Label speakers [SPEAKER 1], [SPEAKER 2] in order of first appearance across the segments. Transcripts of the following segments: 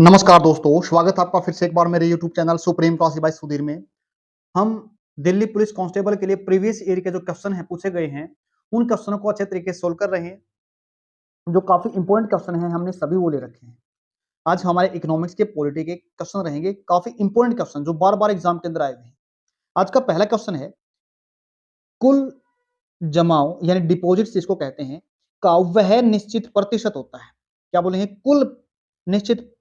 [SPEAKER 1] नमस्कार दोस्तों, स्वागत है आपका फिर से एक बार मेरे YouTube channel supreme classy by Sudhir में। हम दिल्ली पुलिस कांस्टेबल के लिए प्रीवियस ईयर के जो क्वेश्चन हैं पूछे गए हैं, उन क्वेश्चनों को अच्छे तरीके से सोल्व कर रहे हैं। जो काफ़ी इंपॉर्टेंट क्वेश्चन हैं, हमने सभी वो ले रखे हैं। आज हमारे इकोनॉमिक्स के पॉलिटी के क्वेश्चन रहेंगे, काफ़ी इंपॉर्टेंट क्वेश्चन जो बार-बार एग्जाम के अंदर आए हुए हैं। आज का पहला क्वेश्चन है, कुल जमाओ यानी डिपॉजिट्स जिसको कहते हैं, का वह निश्चित प्रतिशत होता है। क्या बोलेंगे? कुल निश्चित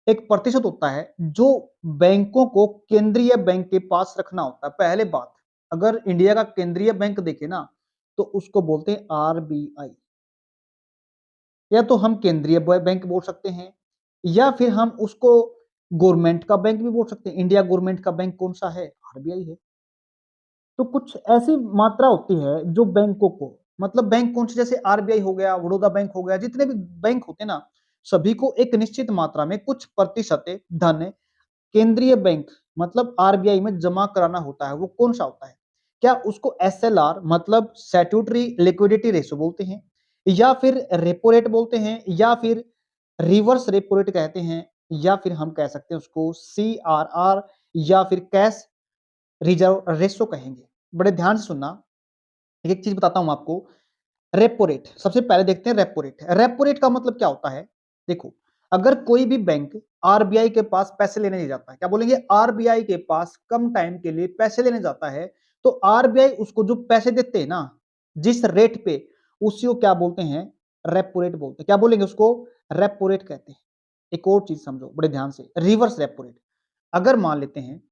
[SPEAKER 1] एक प्रतिशत होता है जो बैंकों को केंद्रीय बैंक के पास रखना होता है। पहले बात, अगर इंडिया का केंद्रीय बैंक देखे ना तो उसको बोलते हैं आरबीआई, या तो हम केंद्रीय बैंक बोल सकते हैं या फिर हम उसको गवर्नमेंट का बैंक भी बोल सकते हैं। इंडिया गवर्नमेंट का बैंक कौन सा है? आरबीआई है। तो कुछ ऐसी मात्रा होती है जो बैंकों को, मतलब बैंक कौन से, जैसे आरबीआई हो गया, बड़ौदा बैंक हो गया, जितने भी बैंक होते हैं ना, सभी को एक निश्चित मात्रा में कुछ प्रतिशत धन केंद्रीय बैंक मतलब आरबीआई में जमा कराना होता है। वो कौन सा होता है? क्या उसको एसएलआर मतलब स्टैट्यूटरी लिक्विडिटी रेशो बोलते हैं, या फिर रेपो रेट बोलते हैं, या फिर रिवर्स रेपो रेट कहते हैं, या फिर हम कह सकते हैं उसको सीआरआर, या फिर कैश रिजर्व रेशो कहेंगे। बड़े ध्यान से सुनना, एक चीज बताता हूं आपको। रेपो रेट सबसे पहले देखते हैं। रेपो रेट, रेपो रेट का मतलब क्या होता है? देखो, अगर कोई भी बैंक आरबीआई के पास पैसे लेने नहीं जाता है, क्या बोलेंगे? आरबीआई के पास कम टाइम के लिए पैसे लेने जाता है, तो आरबीआई उसको जो पैसे देते हैं ना, जिस रेट पे, उसी को क्या बोलते हैं? रेपो रेट बोलते हैं। क्या बोलेंगे उसको? रेपो रेट कहते हैं। एक और चीज समझो बड़े ध्यान से, रिवर्स रेपो रेट। अगर मान लेते हैं,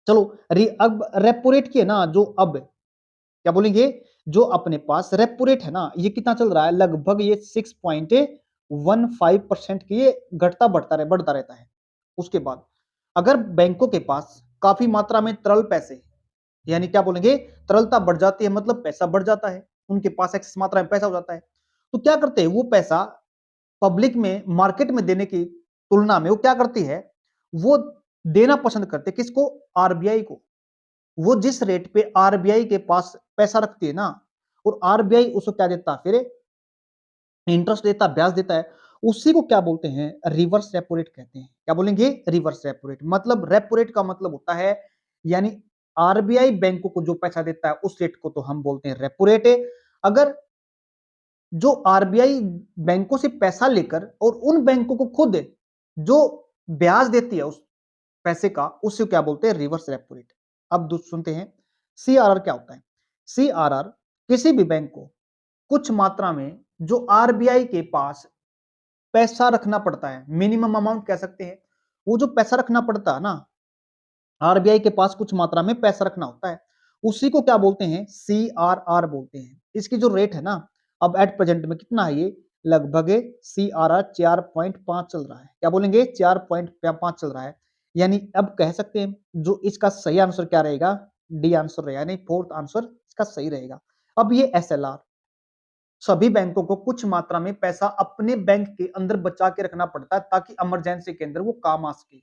[SPEAKER 1] चलो, अब रेपो रेट की है ना, जो अब क्या बोलेंगे, जो अपने पास रेपो रेट है ना, ये कितना चल रहा है? लगभग ये 6.15% की, ये बढ़ता रहता है। उसके बाद अगर बैंकों के पास काफी मात्रा में तरल पैसे, यानी क्या बोलेंगे, तरलता बढ़ जाती है, मतलब पैसा बढ़ जाता है, उनके पास एक्सेस मात्रा में पैसा हो जाता है, तो क्या करते हैं? वो पैसा पब्लिक में, मार्केट में देने की तुलना में वो क्या करती है? वो देना पसंद करते हैं। किसको? आरबीआई को। वो जिस रेट पे आरबीआई के पास पैसा रखती है ना, और आरबीआई उसको क्या देता फिर? इंटरेस्ट देता, ब्याज देता है, उसी को क्या बोलते हैं? रिवर्स रेपो रेट कहते हैं। क्या बोलेंगे? Reverse repo rate. मतलब रेपो रेट का मतलब होता है, यानी आरबीआई बैंकों को जो पैसा देता है उस रेट को तो हम बोलते हैं रेपो रेट। अगर जो आरबीआई बैंकों से पैसा लेकर और उन बैंकों को खुद जो ब्याज देती है उस पैसे का, उससे क्या बोलते हैं? Reverse repo rate. अब सुनते हैं सीआरआर क्या होता है। सीआरआर किसी भी बैंक को कुछ मात्रा में जो आरबीआई के पास पैसा रखना पड़ता है, मिनिमम अमाउंट कह सकते हैं, वो जो पैसा रखना पड़ता है ना, आरबीआई के पास कुछ मात्रा में पैसा रखना होता है, उसी को क्या बोलते हैं? सीआरआर बोलते हैं। इसकी जो रेट है ना, अब एट प्रेजेंट में कितना है ये? लगभग सीआरआर 4.5 चल रहा है। क्या बोलेंगे? 4.5 चल रहा है। यानी अब कह सकते हैं जो इसका सही आंसर क्या रहेगा? डी आंसर रहेगा, यानी फोर्थ आंसर इसका सही रहेगा। अब ये एसएलआर, सभी बैंकों को कुछ मात्रा में पैसा अपने बैंक के अंदर बचा के रखना पड़ता है ताकि इमरजेंसी के अंदर वो काम आ सके।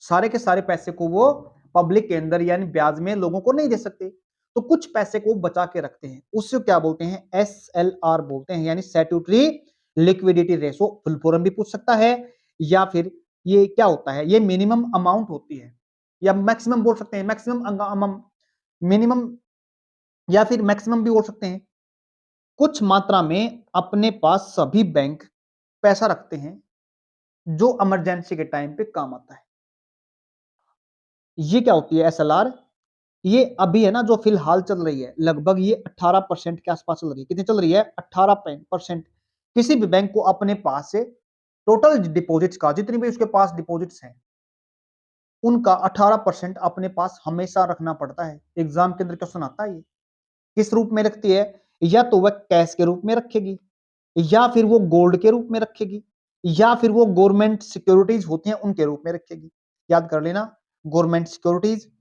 [SPEAKER 1] सारे के सारे पैसे को वो पब्लिक के अंदर यानी ब्याज में लोगों को नहीं दे सकते, तो कुछ पैसे को बचा के रखते हैं, उससे क्या बोलते हैं? एसएलआर बोलते हैं, यानी statutory liquidity ratio. Full form भी पूछ सकता है, या फिर ये क्या होता है? ये मिनिमम अमाउंट होती है, या मैक्सिमम बोल सकते हैं, मैक्सिमम, मिनिमम, या फिर मैक्सिमम भी बोल सकते हैं। कुछ मात्रा में अपने पास सभी बैंक पैसा रखते हैं जो इमरजेंसी के टाइम पे काम आता है। ये क्या होती है? एसएलआर। ये अभी है ना जो फिलहाल चल रही है, लगभग ये 18% के आसपास चल रही है। कितनी चल रही है? 18%। किसी भी बैंक को अपने पास से टोटल डिपॉजिट्स का, जितनी भी उसके पास डिपॉजिट्स हैं, उनका 18% अपने पास हमेशा रखना पड़ता है। एग्जाम के अंदर क्वेश्चन आता है ये। किस रूप में रखती है? या तो वह कैश के रूप में रखेगी, या फिर वो गोल्ड के रूप में रखेगी, या फिर वो गवर्नमेंट सिक्योरिटीज होती हैं उनके रूप में रखेगी। याद कर लेना, गवर्नमेंट सिक्योरिटीज,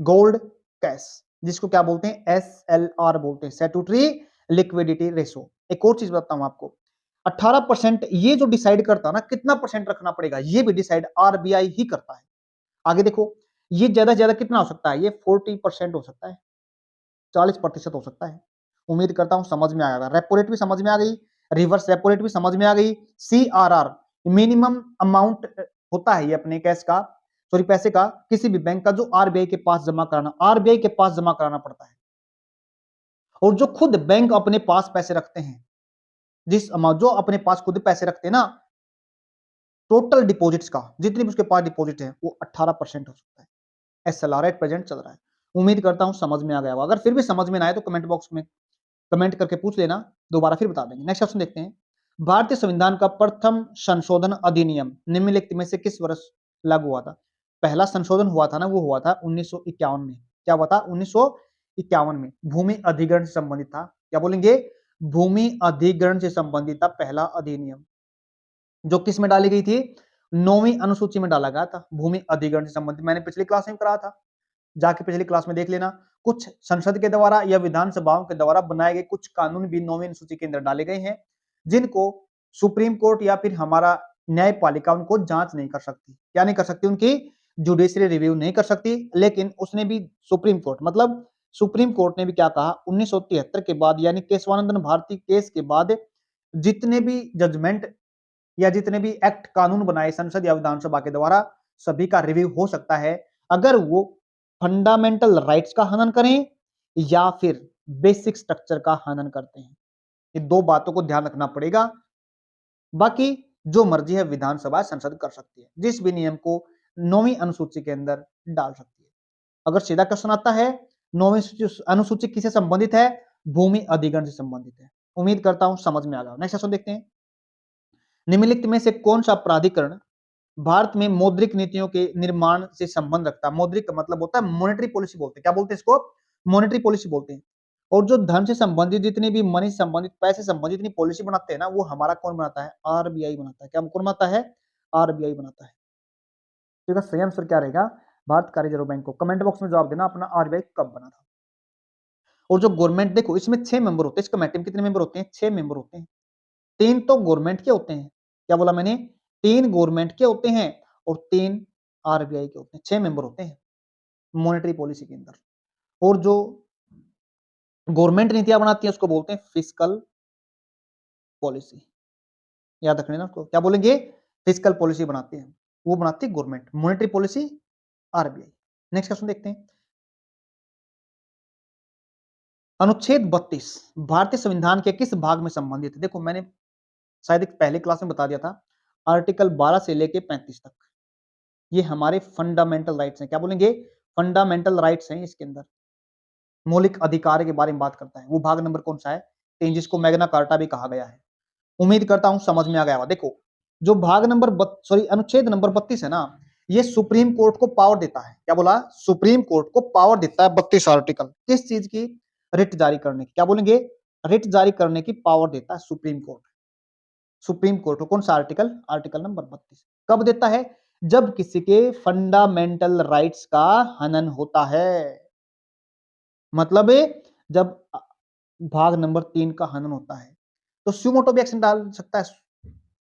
[SPEAKER 1] गोल्ड, कैश, जिसको क्या बोलते हैं? एसएलआर बोलते हैं, स्टैट्यूटरी लिक्विडिटी रेशो। एक और चीज बताता हूं आपको, 18% ये जो डिसाइड करता है ना कितना परसेंट रखना पड़ेगा, ये भी डिसाइड आरबीआई ही करता है। आगे देखो, ये ज्यादा से ज्यादा कितना हो सकता है? ये 40% हो सकता है, 40% हो सकता है। उम्मीद करता हूं समझ में आएगा। रेपो रेट भी समझ में आ गई, रिवर्स रेपो रेट भी समझ में आ गई, सीआरआर मिनिमम अमाउंट होता है ये अपने कैश का, सॉरी पैसे का, किसी भी बैंक का जो आरबीआई के पास जमा कराना, आरबीआई के पास जमा कराना पड़ता है। और जो खुद बैंक अपने पास पैसे रखते हैं, जिस अमाउंट जो अपने पास खुद पैसे रखते हैं ना, टोटल डिपॉजिट्स का जितनी भी उसके पास डिपॉजिट है वो 18% हो सकता है। एसएलआर एट प्रेजेंट चल रहा है। उम्मीद करता हूं समझ में आ गया होगा। अगर फिर भी समझ में ना आए तो कमेंट बॉक्स में कमेंट करके पूछ लेना, दोबारा फिर बता देंगे। नेक्स्ट क्वेश्चन देखते हैं। भारतीय संविधान का प्रथम संशोधन अधिनियम निम्नलिखित में से किस वर्ष लागू हुआ था? पहला संशोधन हुआ था ना, वो हुआ था 1951 में। क्या हुआ था? 1951 में भूमि अधिग्रहण से संबंधित था। क्या बोलेंगे? भूमि अधिग्रहण से संबंधित था पहला अधिनियम, जो किस में डाली गई थी? 9वीं अनुसूची में डाला गया था। भूमि अधिग्रहण से संबंधित मैंने पिछली क्लास में कराया था, जाके पिछली क्लास में देख लेना। कुछ संसद के द्वारा या विधानसभाओं के द्वारा बनाए गए कुछ कानून भी 9वीं अनुसूची के अंदर डाले गए हैं, जिनको सुप्रीम कोर्ट या फिर हमारा न्यायपालिका उनको जांच नहीं कर सकती। क्या नहीं कर सकती? उनकी जुडिशियरी रिव्यू नहीं कर सकती। लेकिन उसने भी सुप्रीम कोर्ट मतलब सुप्रीम कोर्ट ने भी क्या कहा? 1973 के बाद यानी केशवानंदन भारती केस के बाद जितने भी जजमेंट या जितने भी एक्ट कानून बनाए संसद या विधानसभा के द्वारा, सभी का रिव्यू हो सकता है अगर वो फंडामेंटल राइट्स का हनन करें या फिर बेसिक स्ट्रक्चर का हनन करते हैं। ये दो बातों को ध्यान रखना पड़ेगा। बाकी जो मर्जी है विधानसभा संसद कर सकती है, जिस भी नियम को 9वीं अनुसूची के अंदर डाल सकती है। अगर सीधा क्वेश्चन आता है 9वीं अनुसूची किससे संबंधित है? भूमि अधिग्रहण से संबंधित है। उम्मीद करता हूं समझ में आ गया। नेक्स्ट क्वेश्चन देखते हैं। निम्नलिखित में से कौन सा प्राधिकरण भारत में मौद्रिक नीतियों के निर्माण से संबंध रखता है? मौद्रिक का मतलब होता है मॉनेटरी पॉलिसी बोलते हैं। क्या बोलते हैं इसको? मॉनेटरी पॉलिसी बोलते हैं। और जो धन से संबंधित जितनी भी मनी से संबंधित पैसे से संबंधित जितनी पॉलिसी बनाते हैं ना, वो हमारा कौन बनाता है? आरबीआई बनाता है। क्या कौन बनाता है? आरबीआई बनाता है। तो इसका सही आंसर क्या रहेगा? भारत का रिजर्व बैंक को। कमेंट बॉक्स में जवाब देना अपना आरबीआई कब बना था। और जो गवर्नमेंट देखो इसमें 6 मेंबर होते हैं। इस कमेटी में कितने मेंबर होते हैं? 6 मेंबर होते हैं। 3 तो गवर्नमेंट के होते हैं। क्या बोला मैंने? 3 गवर्नमेंट के होते हैं और 3 आरबीआई के होते हैं। 6 मेंबर होते हैं मॉनेटरी पॉलिसी के अंदर। और जो गवर्नमेंट नीतियां बनाती है उसको बोलते हैं फिस्कल पॉलिसी। याद रखना ना उसको। क्या बोलेंगे? फिस्कल पॉलिसी बनाती है, वो बनाती है government. Monetary policy RBI. Next question देखते हैं। अनुच्छेद 32 भारतीय संविधान के किस भाग में संबंधित है? देखो मैंने शायद एक पहले क्लास में बता दिया था। आर्टिकल 12 से लेके 35 तक ये हमारे फंडामेंटल राइट्स हैं। क्या बोलेंगे? फंडामेंटल राइट्स हैं। इसके अंदर मौलिक अधिकार के बारे में बात करता है। वो भाग नंबर कौन सा है? 3, जिसको मैग्ना कार्टा भी कहा गया है। उम्मीद करता हूं समझ में आ गया होगा। देखो जो भाग नंबर अनुच्छेद नंबर 32 है ना, ये सुप्रीम कोर्ट को पावर देता है। क्या बोला? सुप्रीम कोर्ट को पावर देता है 32 आर्टिकल। किस चीज की? रिट जारी करने की। क्या बोलेंगे? रिट जारी करने की पावर देता है सुप्रीम कोर्ट। सुप्रीम कोर्ट को कौन सा आर्टिकल? Article number 32। कब देता है? जब किसी के फंडामेंटल राइट्स का हनन होता है। मतलब जब भाग नंबर 3 का हनन होता है तो सुमोटो भी एक्शन डाल सकता है।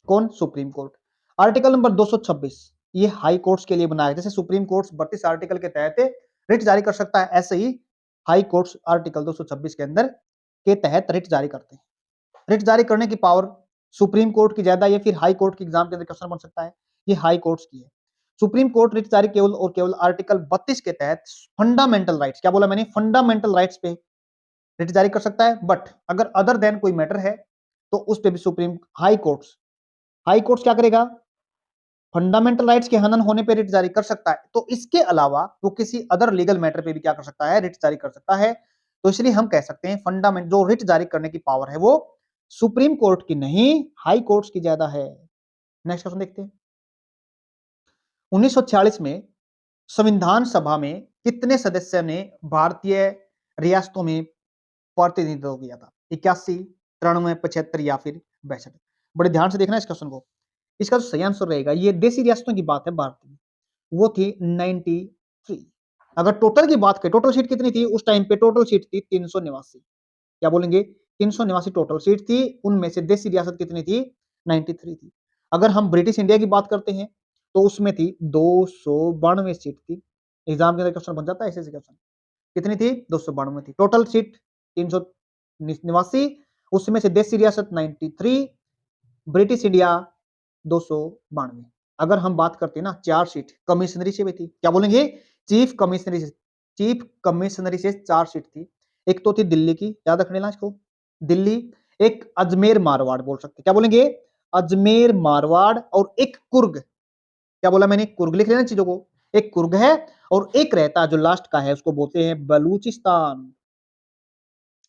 [SPEAKER 1] कौन? Supreme court. आर्टिकल नंबर 226 ये हाई कोर्ट्स के लिए बनाया है। जैसे सुप्रीम कोर्ट 32 आर्टिकल के तहत रिट जारी कर सकता है, ऐसे ही हाई कोर्ट्स आर्टिकल 226 के अंदर के तहत रिट जारी करते हैं। रिट जारी करने की पावर सुप्रीम कोर्ट की ज्यादा, या फिर हाई कोर्ट की एग्जाम के अंदर क्वेश्चन बन सकता है, ये हाई कोर्ट्स की है। सुप्रीम कोर्ट रिट जारी केवल और केवल आर्टिकल 32 के तहत फंडामेंटल राइट्स, क्या बोला मैंने? फंडामेंटल राइट्स पे रिट जारी कर सकता है। बट अगर अदर देन कोई मैटर है तो उस पे भी सुप्रीम हाई कोर्ट्स क्या करेगा? फंडामेंटल राइट्स के हनन होने पे रिट जारी कर सकता है। तो इसके अलावा वो किसी अदर लीगल मैटर पे भी क्या कर सकता है? रिट जारी कर सकता है। तो इसलिए हम कह सकते हैं फंडामेंट जो रिट जारी करने की पावर है वो सुप्रीम कोर्ट की नहीं, हाई कोर्ट्स की ज्यादा है। नेक्स्ट क्वेश्चन देखते हैं। 1946 में संविधान सभा में कितने सदस्य ने भारतीय रियासतों में प्रतिनिधित्व किया था? 81, 93, 75 या फिर 62? बड़े ध्यान से देखना इस क्वेश्चन को। इसका जो सही आंसर रहेगा, ये देशी रियासतों की बात है भारत में, वो थी 93। अगर टोटल की बात करें, टोटल सीट कितनी थी उस टाइम पे? टोटल सीट थी 389। क्या बोलेंगे? 389 टोटल सीट थी। उनमें से देशी रियासत कितनी थी? 93 थी। अगर हम ब्रिटिश इंडिया की बात करते हैं तो उसमें थी 292 सीट थी। एग्जाम के अंदर क्वेश्चन बन जाता है ऐसे क्वेश्चन। कितनी थी? 292 थी। टोटल सीट 389, उसमें से देशी रियासत 93, ब्रिटिश इंडिया 292। अगर हम बात करते हैं ना चार्जशीट कमिश्नरी से भी थी, क्या बोलेंगे, चीफ कमिश्नरी से चार्जशीट थी। एक तो थी दिल्ली की, याद रख लेना इसको, दिल्ली, एक अजमेर मारवाड़ बोल सकते, क्या बोलेंगे, अजमेर मारवाड़, और एक कुर्ग, क्या बोला मैंने, कुर्ग लिख लेना चीजों को, एक कुर्ग है और एक रहता जो लास्ट का है उसको बोलते हैं बलूचिस्तान,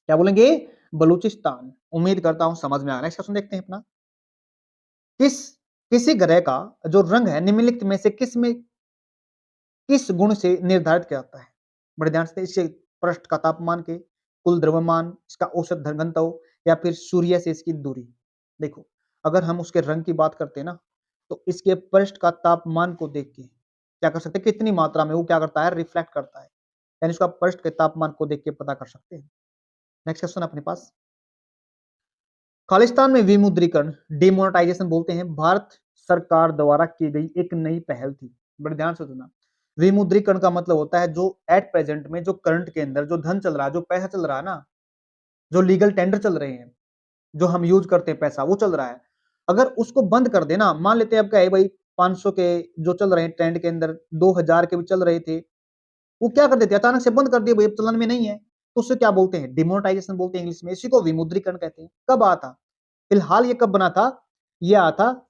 [SPEAKER 1] क्या बोलेंगे, बलूचिस्तान। उम्मीद करता हूं समझ में आ रहा है। नेक्स्ट क्वेश्चन देखते हैं अपना, किस किसी ग्रह का जो रंग है निम्नलिखित में से किस गुण से निर्धारित किया जाता है, बड़े ध्यान से, इससे पृष्ठ का तापमान के, कुल द्रव्यमान, इसका औसत घनत्व, या फिर सूर्य से इसकी दूरी। देखो, अगर हम उसके रंग की बात करते हैं ना, तो इसके पृष्ठ का तापमान को देख के क्या कर सकते हैं, कितनी मात्रा में वो क्या करता है, रिफ्लेक्ट करता है, यानी उसका पृष्ठ के तापमान को देख के पता कर सकते हैं। नेक्स्ट क्वेश्चन अपने पास, खालिस्तान में विमुद्रीकरण, डिमोनेटाइजेशन बोलते हैं, भारत सरकार द्वारा की गई एक नई पहल थी, बड़े ध्यान से सुना। विमुद्रीकरण का मतलब होता है जो एट प्रेजेंट में, जो करंट के अंदर जो धन चल रहा है, जो पैसा चल रहा है ना, जो लीगल टेंडर चल रहे हैं, जो हम यूज करते हैं पैसा, वो चल रहा है, अगर उसको बंद कर देना, मान लेते हैं अब क्या है भाई, 500 के जो चल रहे हैं ट्रेंड के अंदर, 2000 के भी चल रहे थे, वो क्या कर देते हैं, अचानक से बंद कर दिए भाई, अब चलन में नहीं है, तो उससे क्या बोलते हैं, डिमोनेटाइजेशन बोलते हैं इंग्लिश में, इसी को विमुद्रीकरण कहते हैं। कब आता, फिलहाल ये कब बना था, ये आया था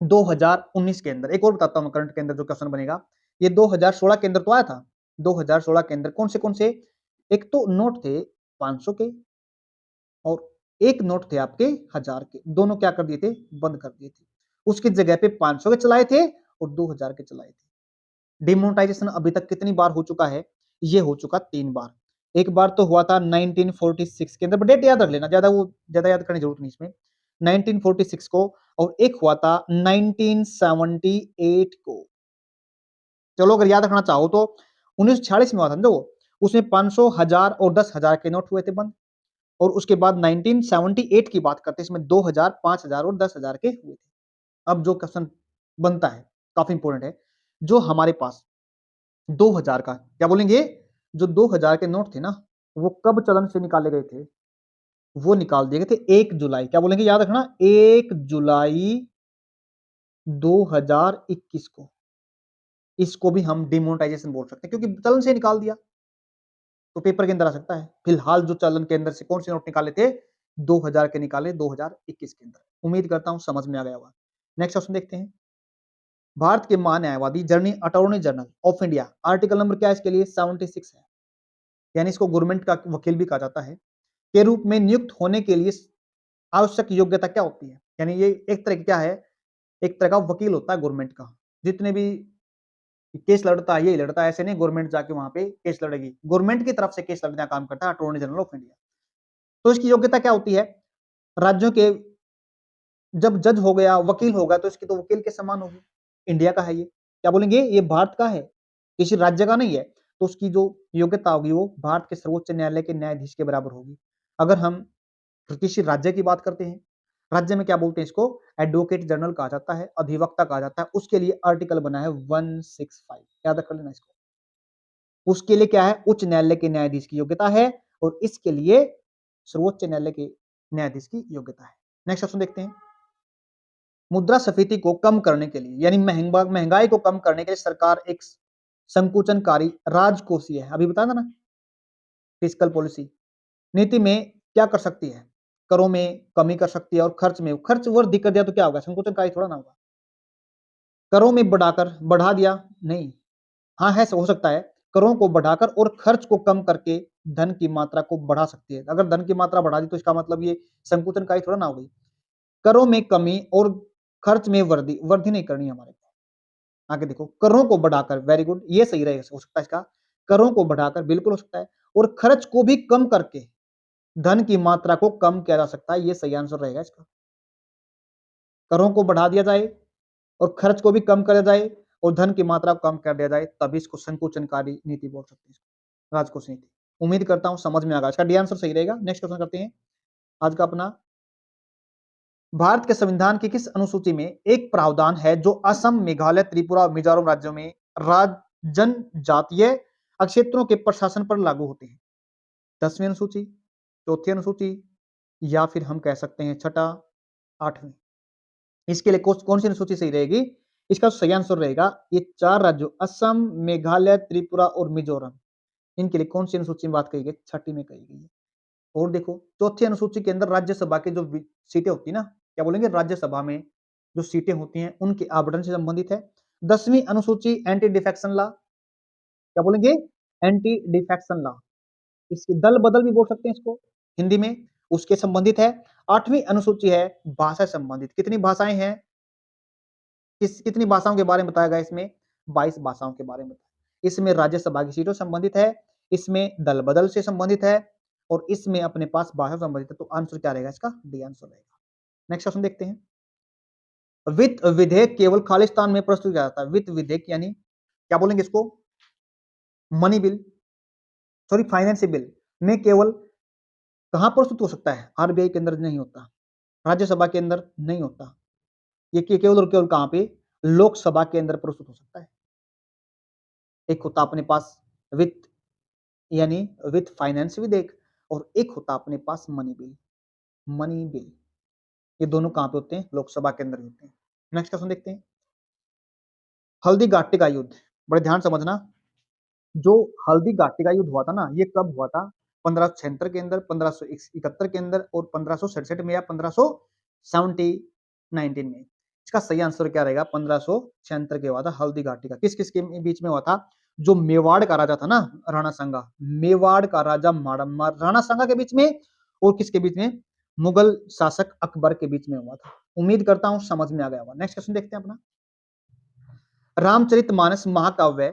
[SPEAKER 1] 2019 के अंदर। एक और बताता हूं करंट के अंदर जो क्वेश्चन बनेगा, ये 2016 के अंदर तो आया था, 2016 के अंदर कौन से, एक तो नोट थे 500 के, और एक नोट थे आपके 1000 के, दोनों क्या कर दिए थे, बंद कर दिए थे, उसकी जगह पे 500 के चलाए थे और 2000 के चलाए थे। डिमोनेटाइजेशन अभी तक कितनी बार हो चुका है, ये हो चुका 3 बार। एक बार तो हुआ था 1946 के अंदर, बट डेट याद रख लेना, ज्यादा याद करने की जरूरत नहीं इसमें, 1946 को, और एक हुआ था 1978 को। चलो अगर याद रखना चाहो तो 1946 में हुआ था जो, उसमें 500, 1000 और 10,000 के नोट हुए थे बंद, और उसके बाद 1978 की बात करते हैं, इसमें 2000, 5000 और 10,000 के हुए थे। अब जो क्वेश्चन बनता है, काफी इंपॉर्टेंट है, जो हमारे पास 2000 का, क्या बोलेंगे, जो 2000 के नोट थे ना, वो कब चलन से निकाले गए थे, वो निकाल दिए गए थे 1 जुलाई, क्या बोलेंगे, याद रखना, 1 जुलाई 2021 को। इसको भी हम डिमोनेटाइजेशन बोल सकते हैं, क्योंकि चलन से निकाल दिया, तो पेपर के अंदर आ सकता है। फिलहाल जो चलन के अंदर से कौन से नोट निकाले थे, 2000 के निकाले 2021 के अंदर। उम्मीद करता हूं समझ में आ गया होगा। नेक्स्ट क्वेश्चन देखते हैं, भारत के महान्यायवादी जर्नी attorney general of India, article number क्या है इसके लिए, 76 है, यानी इसको गवर्नमेंट का वकील भी कहा जाता है, के रूप में नियुक्त होने के लिए आवश्यक योग्यता क्या होती है, यानी ये एक तरह की क्या है, एक तरह का वकील होता है गवर्नमेंट का, जितने भी केस लड़ता है, यही लड़ता है, ऐसे नहीं गवर्नमेंट जाके वहां पे केस लड़ेगी, गवर्नमेंट की तरफ से केस लड़ने का काम करता है अटॉर्नी जनरल ऑफ इंडिया। तो इसकी योग्यता क्या होती है, राज्यों के, जब जज हो गया, वकील होगा, तो इसकी तो वकील के समान होगी, इंडिया का है ये, क्या बोलेंगे, ये भारत का है, किसी राज्य का नहीं है, तो उसकी जो योग्यता होगी वो भारत के सर्वोच्च न्यायालय के न्यायाधीश के बराबर होगी। अगर हम किसी राज्य की बात करते हैं, राज्य में क्या बोलते हैं इसको, एडवोकेट जनरल कहा जाता है, अधिवक्ता कहा जाता है, उसके लिए आर्टिकल बना है 165, याद कर लेना इसको, उसके लिए क्या है, उच्च न्यायालय के न्यायाधीश की योग्यता है, और इसके लिए सर्वोच्च न्यायालय के न्यायाधीश की योग्यता है। नेक्स्ट क्वेश्चन देखते हैं, मुद्रास्फीति को कम करने के लिए, यानी महंगाई को कम करने के लिए सरकार एक संकुचनकारी राजकोषीय है, अभी बताया था ना, फिस्कल पॉलिसी नीति में क्या कर सकती है, करों में कमी कर सकती है, और खर्च वृद्धि कर दिया तो क्या होगा, संकुचनकारी थोड़ा ना होगा, करों में बढ़ा दिया नहीं, हाँ है, हो सकता है, करों को बढ़ाकर और खर्च को कम करके धन की मात्रा को बढ़ा सकती है। अगर धन की मात्रा बढ़ा दी तो इसका मतलब ये संकुचनकारी थोड़ा ना हो गई, करों में कमी और खर्च में वृद्धि नहीं करनी हमारे को। आगे देखो, करों को बढ़ाकर, वेरी गुड, ये सही रहेगा, हो सकता है इसका, करों को बढ़ाकर बिल्कुल हो सकता है, और खर्च को भी कम करके धन की मात्रा को कम किया जा सकता है, ये सही आंसर रहेगा इसका, करों को बढ़ा दिया जाए और खर्च को भी कम कर दिया जाए और धन की मात्रा को कम कर दिया जाए, तभी इसको संकुचनकारी नीति बोल सकते हैं, इसको राजकोष नीति। उम्मीद करता हूं समझ में आ गया, इसका डी आंसर सही रहेगा। नेक्स्ट क्वेश्चन करते हैं आज का अपना, भारत के संविधान की किस अनुसूची में एक प्रावधान है जो असम, मेघालय, त्रिपुरा और मिजोरम राज्यों में जनजातीय क्षेत्रों के प्रशासन पर लागू होते हैं, 10वीं अनुसूची, चौथी अनुसूची, या फिर हम कह सकते हैं छठा, 8वीं, इसके लिए कौन सी अनुसूची सही रहेगी? इसका सही आंसर रहेगा ये 4 राज्यों असम, मेघालय, त्रिपुरा और मिजोरम। इनके लिए कौन सी अनुसूची में बात कही गई? छठी में कही गई है। और देखो चौथी अनुसूची के अंदर राज्यसभा की जो सीटें होती है ना, क्या बोलेंगे, राज्यसभा में जो सीटें होती हैं उनके आवंटन से संबंधित है। 10वीं अनुसूची एंटी डिफेक्शन लॉ, क्या बोलेंगे, एंटी डिफेक्शन लॉ, इसकी दल बदल भी बोल सकते हैं इसको हिंदी में, उसके संबंधित है। 8वीं अनुसूची है भाषा संबंधित, कितनी भाषाएं हैं, कितनी भाषाओं के बारे में बताया गया इसमें? 22 भाषाओं के बारे में। इसमें राज्यसभा की सीटों संबंधित है, इसमें दल बदल से संबंधित है और इसमें अपने पास भाषा संबंधित है। तो आंसर क्या रहेगा इसका? डी आंसर रहेगा। नेक्स्ट क्वेश्चन देखते हैं। वित्त विधेयक केवल खालिस्तान में प्रस्तुत किया जाता है। वित्त विधेयक यानी क्या बोलेंगे इसको? Money bill, sorry finance bill में केवल कहां प्रस्तुत हो सकता है? आरबीआई के अंदर नहीं होता, राज्यसभा के अंदर नहीं होता, ये केवल और केवल कहां पे? लोकसभा के अंदर प्रस्तुत हो सकता है। एक होता अपने पास वित्त यानी वित्त फाइनेंस विधेयक और एक होता अपने पास मनी बिल, मनी बिल। ये दोनों कहां पे होते हैं? लोकसभा के अंदर होते हैं। नेक्स्ट क्वेश्चन देखते हैं। हल्दी घाटी का युद्ध, बड़े ध्यान समझना, जो हल्दी घाटी का युद्ध हुआ था ना, ये कब हुआ था? 1576 के अंदर, 1571 के अंदर और 1567 में या 1519 में। इसका सही आंसर क्या रहेगा? 1576 के हुआ था हल्दी घाटी का। किस किस के बीच में हुआ था? जो मेवाड़ का राजा था ना, राणा सांगा, मेवाड़ का राजा राणा सांगा के बीच में और किसके बीच में? मुगल शासक अकबर के बीच में हुआ था। उम्मीद करता हूं समझ में आ गया होगा। नेक्स्ट क्वेश्चन देखते हैं अपना। रामचरितमानस महाकाव्य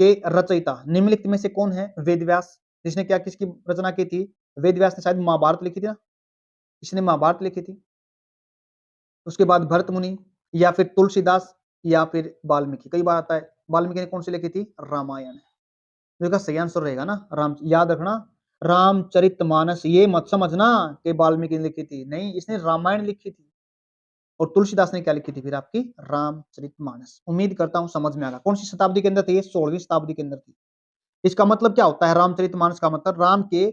[SPEAKER 1] के रचयिता निम्नलिखित में से कौन है? वेद व्यास, जिसने क्या किसकी रचना की थी? वेद व्यास ने शायद महाभारत लिखी थी ना, इसने महाभारत लिखी थी। उसके बाद भरत मुनि या फिर तुलसीदास या फिर वाल्मीकि, कई बार आता है। वाल्मीकि ने कौन सी लिखी थी? रामायण। तो इसका सही आंसर रहेगा ना राम, याद रखना रामचरितमानस, ये मत समझना कि वाल्मीकि ने लिखी थी, नहीं, इसने रामायण लिखी थी। और तुलसीदास ने क्या लिखी थी फिर? आपकी रामचरितमानस। उम्मीद करता हूं समझ में आ गया। कौन सी शताब्दी के अंदर थी? 16वीं शताब्दी के अंदर थी। इसका मतलब क्या होता है? रामचरितमानस का मतलब राम के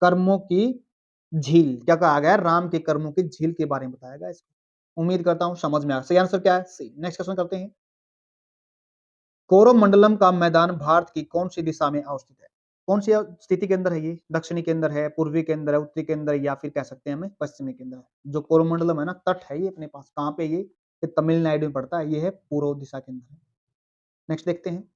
[SPEAKER 1] कर्मों की झील, क्या कहा गया? राम के कर्मों की झील के बारे में बताया गया इसको। उम्मीद करता हूं समझ में आया। सही आंसर क्या है? सी। नेक्स्ट क्वेश्चन करते हैं। कोरोमंडलम का मैदान भारत की कौन सी दिशा में अवस्थित है? कौन सी स्थिति के अंदर है ये? दक्षिणी के अंदर है, पूर्वी के अंदर है, उत्तरी के अंदर, या फिर कह सकते हैं हमें पश्चिमी के अंदर है। जो कोरोमंडलम है ना, तट है ये अपने पास, कहां पे ये तमिलनाडु में पड़ता है, ये है पूर्व दिशा के अंदर है। नेक्स्ट देखते हैं।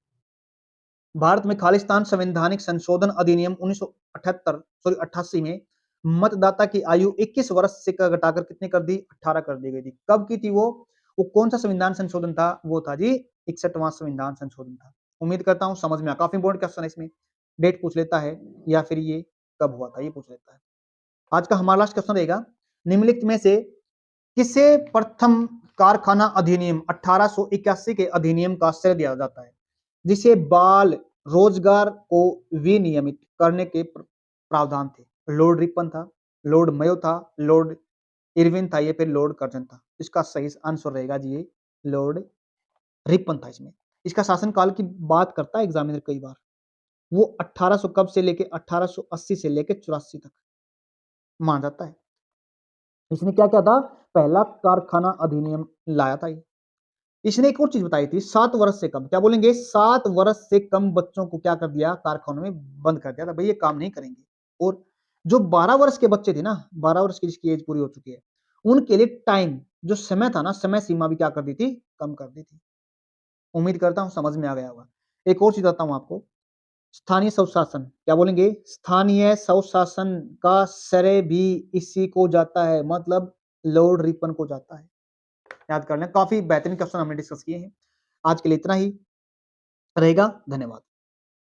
[SPEAKER 1] भारत में खालिस्तान संवैधानिक संशोधन अधिनियम 1988 में मतदाता की आयु 21 वर्ष से घटाकर कितने कर दी? 18 कर दी गई थी। कब की थी वो कौन सा संविधान संशोधन था? वो था जी 61वां संविधान संशोधन था। उम्मीद करता हूं समझ में आया। काफी इंपॉर्टेंट क्वेश्चन है, इसमें डेट पूछ लेता है या फिर ये कब हुआ था ये पूछ लेता है। आज का हमारा लास्ट क्वेश्चन रहेगा, निम्नलिखित में से किसे प्रथम कारखाना अधिनियम 1881 के अधिनियम का श्रेय दिया जाता है, जिसे बाल रोजगार को विनियमित करने के प्रावधान थे? लॉर्ड रिपन था, लॉर्ड मेयो था, लॉर्ड इरविन था, या फिर लॉर्ड कर्जन था? इसका सही आंसर रहेगा जी ये लॉर्ड रिपन था। इसमें इसका शासनकाल की बात करता है एग्जामिनर कई बार। वो 1800 कब से लेके 1880 से लेके 84 तक माना जाता है। इसने क्या किया था? पहला कारखाना अधिनियम लाया था ये। इसने एक और चीज बताई थी, 7 वर्ष से कम, क्या बोलेंगे? 7 वर्ष से कम बच्चों को क्या कर दिया? कारखानों में बंद कर दिया था, भाई ये काम नहीं करेंगे। और जो 12 वर्ष के बच्चे थे ना, 12 वर्ष की जिसकी एज पूरी हो चुकी है, उनके लिए टाइम, जो समय था ना, समय सीमा भी क्या कर दी थी? कम कर दी थी। उम्मीद करता हूं समझ में आ गया होगा। एक और चीज बताता हूं आपको, स्थानीय स्वशासन, क्या बोलेंगे? स्थानीय स्वशासन का श्रेय भी इसी को जाता है, मतलब लॉर्ड रिपन को जाता है। याद कर लें, काफी बेहतरीन क्वेश्चन हमने डिस्कस किए हैं। आज के लिए इतना ही रहेगा। धन्यवाद।